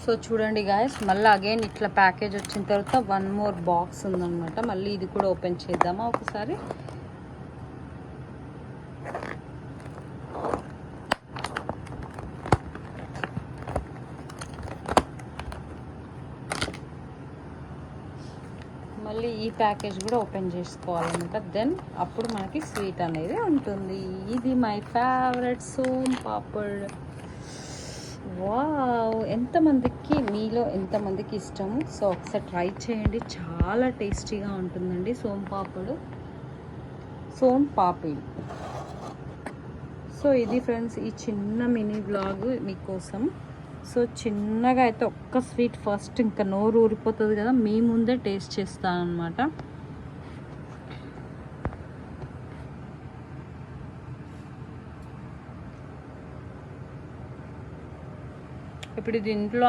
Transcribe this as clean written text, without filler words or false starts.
So చూడండి guys, మళ్ళీ again ఇట్లా ప్యాకేజ్ వచ్చిన తర్వాత 1 more బాక్స్ ఉందన్నమాట. మళ్ళీ ఇది కూడా ఓపెన్ చేద్దామా ఒకసారి. మళ్ళీ ఈ ప్యాకేజ్ కూడా ఓపెన్ చేసుకోవాలన్నమాట. దెన్ అప్పుడు మనకి స్వీట్ అనేది ఉంటుంది. ఇది my favourite soan papdi. Wow, మీలో ఎంతమందికి ఇష్టము? సో ఒకసారి ట్రై చేయండి, చాలా టేస్టీగా ఉంటుందండి సోన్ పాపిడ్. సో ఇది ఫ్రెండ్స్, ఈ చిన్న మినీ బ్లాగ్ మీకోసం. సో చిన్నగా అయితే ఒక్క స్వీట్ ఫస్ట్ ఇంకా నోరు ఊరిపోతుంది కదా, మీ ముందే టేస్ట్ చేస్తాను అనమాట. ఇప్పుడు దీంట్లో